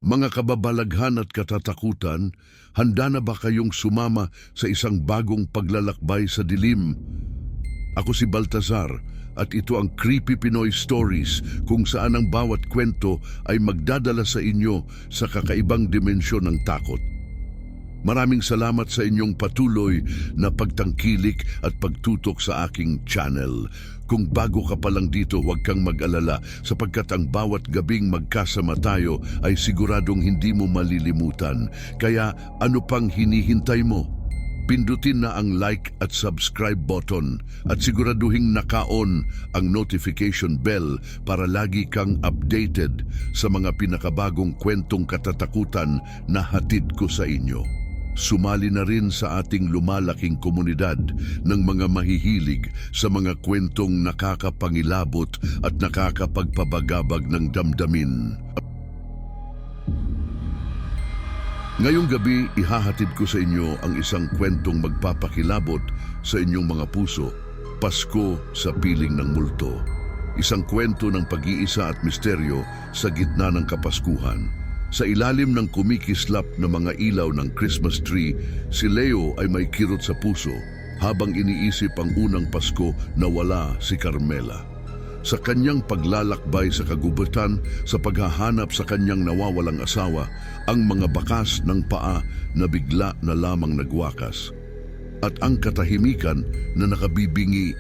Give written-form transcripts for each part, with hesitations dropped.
Mga kababalaghan at katatakutan, handa na ba kayong sumama sa isang bagong paglalakbay sa dilim? Ako si Baltazar at ito ang Creepy Pinoy Stories, kung saan ang bawat kwento ay magdadala sa inyo sa kakaibang dimensyon ng takot. Maraming salamat sa inyong patuloy na pagtangkilik at pagtutok sa aking channel. Kung bago ka pa lang dito, huwag kang mag-alala sapagkat ang bawat gabing magkasama tayo ay siguradong hindi mo malilimutan. Kaya ano pang hinihintay mo? Pindutin na ang like at subscribe button at siguraduhing naka-on ang notification bell para lagi kang updated sa mga pinakabagong kwentong katatakutan na hatid ko sa inyo. Sumali na rin sa ating lumalaking komunidad ng mga mahihilig sa mga kwentong nakakapangilabot at nakakapagpabagabag ng damdamin. Ngayong gabi, ihahatid ko sa inyo ang isang kwentong magpapakilabot sa inyong mga puso, Pasko sa Piling ng Multo. Isang kwento ng pag-iisa at misteryo sa gitna ng Kapaskuhan. Sa ilalim ng kumikislap na mga ilaw ng Christmas tree, si Leo ay may kirot sa puso habang iniisip ang unang Pasko na wala si Carmela. Sa kanyang paglalakbay sa kagubatan sa paghahanap sa kanyang nawawalang asawa, ang mga bakas ng paa na bigla na lamang nagwakas. At ang katahimikan na nakabibingi,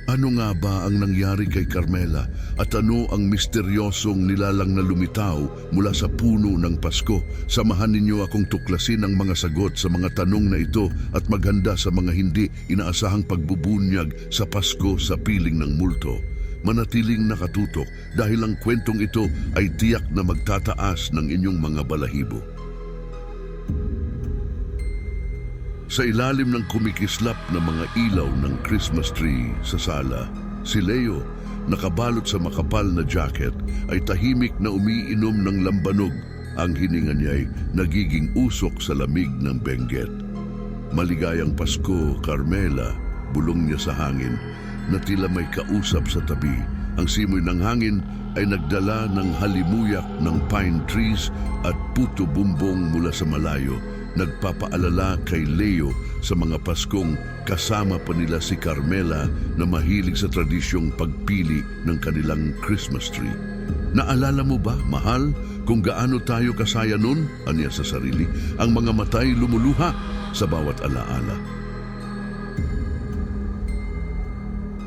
ano nga ba ang nangyari kay Carmela at ano ang misteryosong nilalang na lumitaw mula sa puno ng Pasko? Samahan ninyo akong tuklasin ang mga sagot sa mga tanong na ito at maghanda sa mga hindi inaasahang pagbubunyag sa Pasko sa Piling ng Multo. Manatiling nakatutok dahil ang kwentong ito ay tiyak na magtataas ng inyong mga balahibo. Sa ilalim ng kumikislap na mga ilaw ng Christmas tree sa sala, si Leo, nakabalot sa makapal na jacket, ay tahimik na umiinom ng lambanog. Ang hininga niya ay nagiging usok sa lamig ng benggit. Maligayang Pasko, Carmela, bulong niya sa hangin na tila may kausap sa tabi. Ang simoy ng hangin ay nagdala ng halimuyak ng pine trees at puto bumbong mula sa malayo. Nagpapaalala kay Leo sa mga Paskong kasama pa nila si Carmela na mahilig sa tradisyong pagpili ng kanilang Christmas tree. Naalala mo ba, mahal, kung gaano tayo kasaya nun? Aniya sa sarili, ang mga matay lumuluha sa bawat alaala.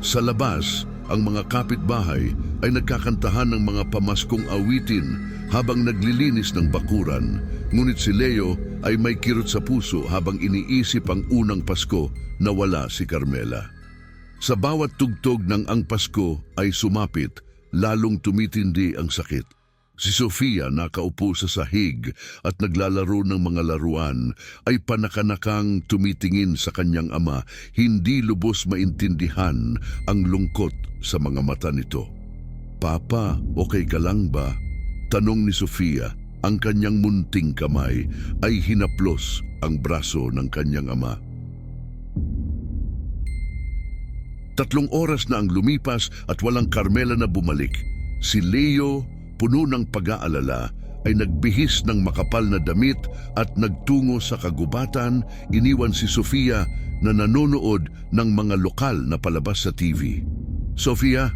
Sa labas, ang mga kapitbahay ay nagkakantahan ng mga pamaskong awitin habang naglilinis ng bakuran, ngunit si Leo ay may kirot sa puso habang iniisip ang unang Pasko na wala si Carmela. Sa bawat tugtog ng ang Pasko ay sumapit, lalong tumitindi ang sakit. Si Sofia, nakaupo sa sahig at naglalaro ng mga laruan, ay panakanakang tumitingin sa kanyang ama, hindi lubos maintindihan ang lungkot sa mga mata nito. "Papa, okay ka lang ba?" tanong ni Sofia. Ang kanyang munting kamay ay hinaplos ang braso ng kanyang ama. 3 oras na ang lumipas at walang Carmela na bumalik. Si Leo, puno ng pag-aalala, ay nagbihis ng makapal na damit at nagtungo sa kagubatan. Iniwan si Sofia na nanonood ng mga lokal na palabas sa TV. "Sofia,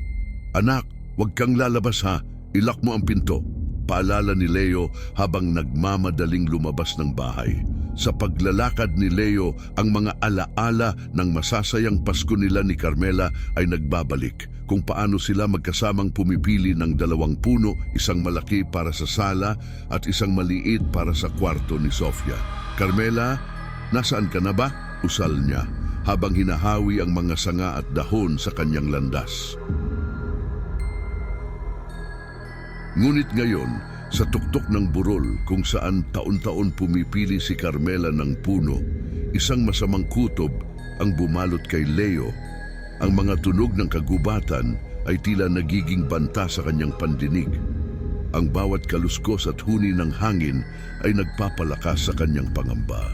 anak, huwag kang lalabas ha. Ilak mo ang pinto," paalala ni Leo habang nagmamadaling lumabas ng bahay. Sa paglalakad ni Leo, ang mga alaala ng masasayang Pasko nila ni Carmela ay nagbabalik. Kung paano sila magkasamang pumipili ng 2 puno, isang malaki para sa sala at isang maliit para sa kwarto ni Sofia. "Carmela, nasaan ka na ba?" usal niya habang hinahawi ang mga sanga at dahon sa kanyang landas. Ngunit ngayon, sa tuktok ng burol kung saan taon-taon pumipili si Carmela ng puno, isang masamang kutob ang bumalot kay Leo. Ang mga tunog ng kagubatan ay tila nagiging banta sa kanyang pandinig. Ang bawat kaluskos at huni ng hangin ay nagpapalakas sa kanyang pangamba.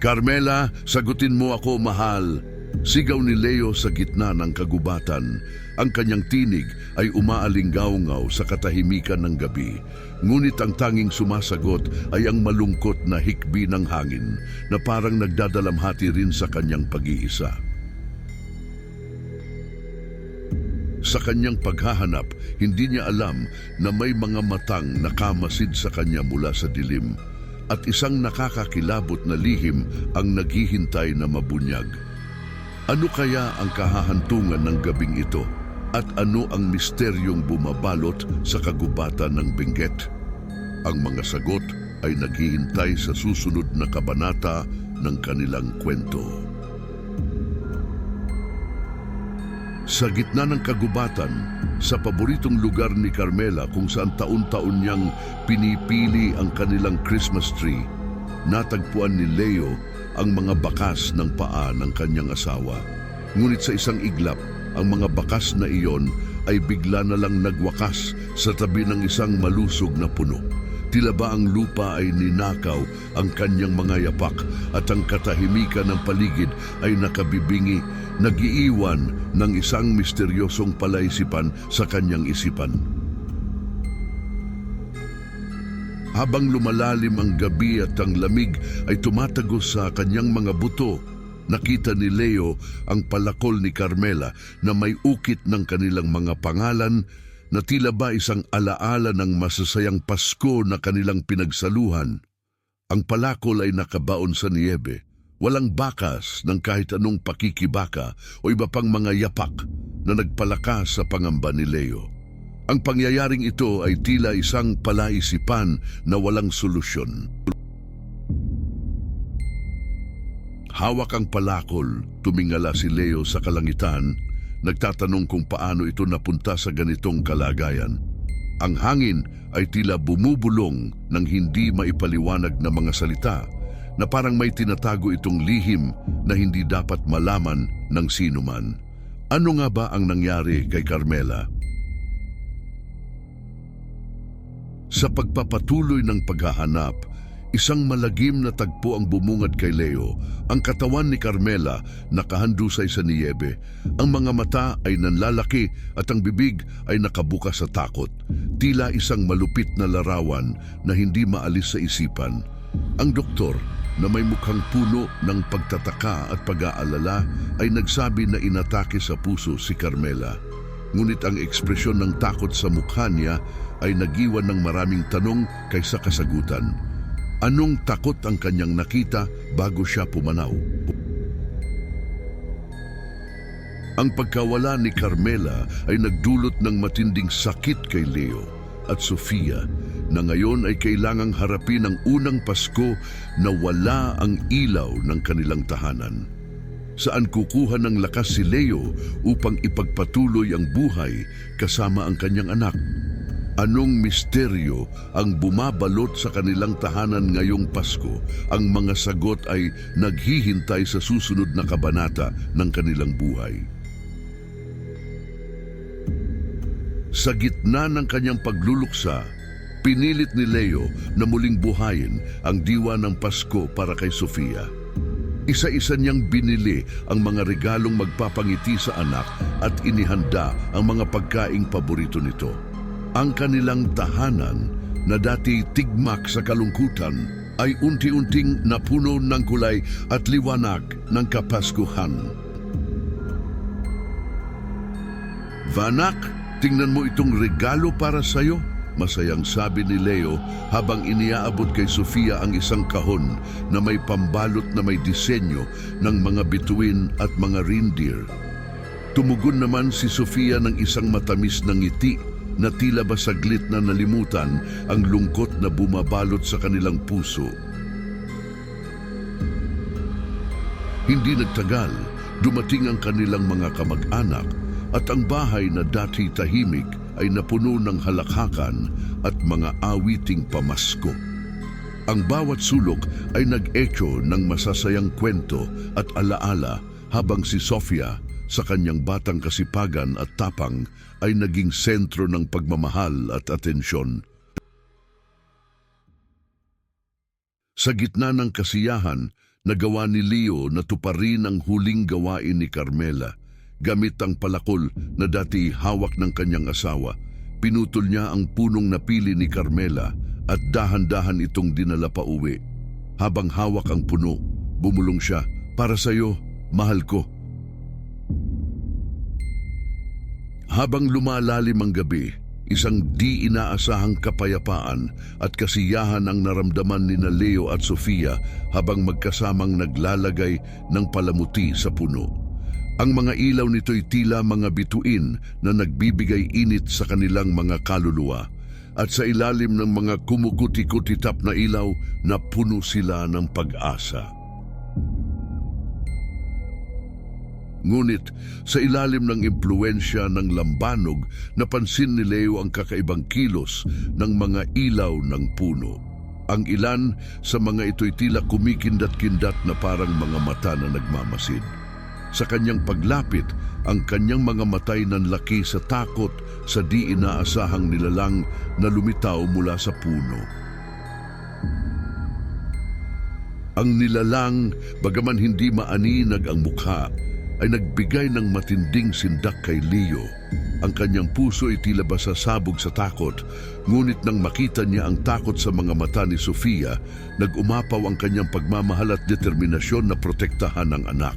"Carmela, sagutin mo ako, mahal," Sigaw ni Leo sa gitna ng kagubatan. Ang kanyang tinig ay umaalingaw-ngaw sa katahimikan ng gabi. Ngunit ang tanging sumasagot ay ang malungkot na hikbi ng hangin na parang nagdadalamhati rin sa kanyang pag-iisa. Sa kanyang paghahanap, hindi niya alam na may mga matang nakamasid sa kanya mula sa dilim at isang nakakakilabot na lihim ang naghihintay na mabunyag. Ano kaya ang kahahantungan ng gabing ito? At ano ang misteryong bumabalot sa kagubatan ng Benguet? Ang mga sagot ay naghihintay sa susunod na kabanata ng kanilang kwento. Sa gitna ng kagubatan, sa paboritong lugar ni Carmela kung saan taon-taon niyang pinipili ang kanilang Christmas tree, natagpuan ni Leo ang mga bakas ng paa ng kanyang asawa. Ngunit sa isang iglap, ang mga bakas na iyon ay bigla na lang nagwakas sa tabi ng isang malusog na puno. Tila ba ang lupa ay ninakaw ang kanyang mga yapak at ang katahimikan ng paligid ay nakabibingi, nag-iiwan ng isang misteryosong palaisipan sa kanyang isipan. Habang lumalalim ang gabi at ang lamig ay tumatagos sa kanyang mga buto, nakita ni Leo ang palakol ni Carmela na may ukit ng kanilang mga pangalan na tila ba isang alaala ng masasayang Pasko na kanilang pinagsaluhan. Ang palakol ay nakabaon sa niyebe, walang bakas ng kahit anong pakikibaka o iba pang mga yapak na nagpalakas sa pangamba ni Leo. Ang pangyayaring ito ay tila isang palaisipan na walang solusyon. Hawak ang palakol, tumingala si Leo sa kalangitan, nagtatanong kung paano ito napunta sa ganitong kalagayan. Ang hangin ay tila bumubulong ng hindi maipaliwanag na mga salita na parang may tinatago itong lihim na hindi dapat malaman ng sinuman. Ano nga ba ang nangyari kay Carmela? Sa pagpapatuloy ng paghahanap, isang malagim na tagpo ang bumungad kay Leo. Ang katawan ni Carmela nakahandusay sa niyebe. Ang mga mata ay nanlalaki at ang bibig ay nakabukas sa takot. Tila isang malupit na larawan na hindi maalis sa isipan. Ang doktor na may mukhang puno ng pagtataka at pag-aalala ay nagsabi na inatake sa puso si Carmela. Ngunit ang ekspresyon ng takot sa mukha niya ay nagiwan ng maraming tanong kaysa kasagutan. Anong takot ang kanyang nakita bago siya pumanaw? Ang pagkawala ni Carmela ay nagdulot ng matinding sakit kay Leo at Sofia na ngayon ay kailangang harapin ang unang Pasko na wala ang ilaw ng kanilang tahanan. Saan kukuha ng lakas si Leo upang ipagpatuloy ang buhay kasama ang kanyang anak? Anong misteryo ang bumabalot sa kanilang tahanan ngayong Pasko? Ang mga sagot ay naghihintay sa susunod na kabanata ng kanilang buhay. Sa gitna ng kanyang pagluluksa, pinilit ni Leo na muling buhayin ang diwa ng Pasko para kay Sofia. Isa-isa niyang binili ang mga regalong magpapangiti sa anak at inihanda ang mga pagkaing paborito nito. Ang kanilang tahanan na dati tigmak sa kalungkutan ay unti-unting napuno ng kulay at liwanag ng Kapaskuhan. Vanak, tingnan mo itong regalo para sa'yo, masayang sabi ni Leo habang iniaabot kay Sofia ang isang kahon na may pambalot na may disenyo ng mga bituin at mga reindeer. Tumugon naman si Sofia ng isang matamis na ngiti na tila ba saglit na nalimutan ang lungkot na bumabalot sa kanilang puso. Hindi nagtagal, dumating ang kanilang mga kamag-anak at ang bahay na dati tahimik ay napuno ng halakhakan at mga awiting pamasko. Ang bawat sulok ay nag-echo ng masasayang kwento at alaala habang si Sofia sa kanyang batang kasipagan at tapang ay naging sentro ng pagmamahal at atensyon. Sa gitna ng kasiyahan, nagawa ni Leo na tuparin ang huling gawain ni Carmela. Gamit ang palakol na dati hawak ng kanyang asawa, pinutol niya ang punong napili ni Carmela at dahan-dahan itong dinala pa uwi. Habang hawak ang puno, bumulong siya, "Para sa'yo, mahal ko." Habang lumalalim ang gabi, isang di inaasahang kapayapaan at kasiyahan ang naramdaman ni Leo at Sofia habang magkasamang naglalagay ng palamuti sa puno. Ang mga ilaw nito'y tila mga bituin na nagbibigay init sa kanilang mga kaluluwa, at sa ilalim ng mga kumukuti-kutitap na ilaw, napuno sila ng pag-asa. Ngunit sa ilalim ng impluensya ng lambanog, napansin ni Leo ang kakaibang kilos ng mga ilaw ng puno. Ang ilan sa mga ito'y tila kumikindat-kindat na parang mga mata na nagmamasid. Sa kanyang paglapit, ang kanyang mga matay nanlaki sa takot sa di inaasahang nilalang na lumitaw mula sa puno. Ang nilalang, bagaman hindi maaninag ang mukha, ay nagbigay ng matinding sindak kay Leo. Ang kanyang puso ay tila basasabog sa takot, ngunit nang makita niya ang takot sa mga mata ni Sofia, nag-umapaw ang kanyang pagmamahal at determinasyon na protektahan ang anak.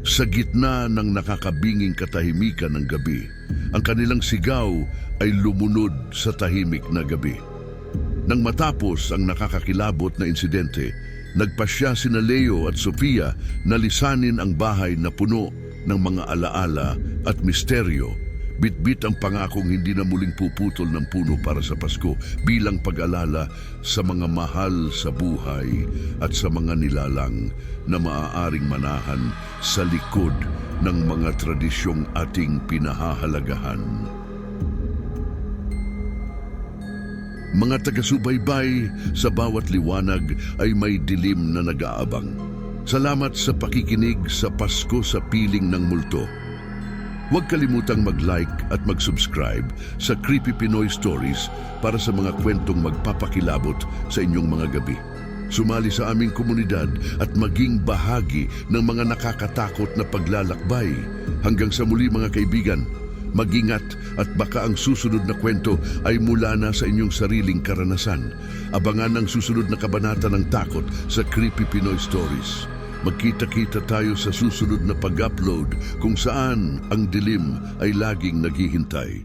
Sa gitna ng nakakabinging katahimikan ng gabi, ang kanilang sigaw ay lumunod sa tahimik na gabi. Nang matapos ang nakakakilabot na insidente, nagpasya sina Leo at Sofia na lisanin ang bahay na puno ng mga alaala at misteryo. Bitbit ang pangakong hindi na muling puputol ng puno para sa Pasko bilang pag-alala sa mga mahal sa buhay at sa mga nilalang na maaaring manahan sa likod ng mga tradisyong ating pinahahalagahan. Mga taga-subaybay, sa bawat liwanag ay may dilim na nag-aabang. Salamat sa pakikinig sa Pasko sa Piling ng Multo. Huwag kalimutang mag-like at mag-subscribe sa Creepy Pinoy Stories para sa mga kwentong magpapakilabot sa inyong mga gabi. Sumali sa aming komunidad at maging bahagi ng mga nakakatakot na paglalakbay. Hanggang sa muli mga kaibigan, mag-ingat at baka ang susunod na kwento ay mula na sa inyong sariling karanasan. Abangan ang susunod na kabanata ng takot sa Creepy Pinoy Stories. Magkita-kita tayo sa susunod na pag-upload kung saan ang dilim ay laging naghihintay.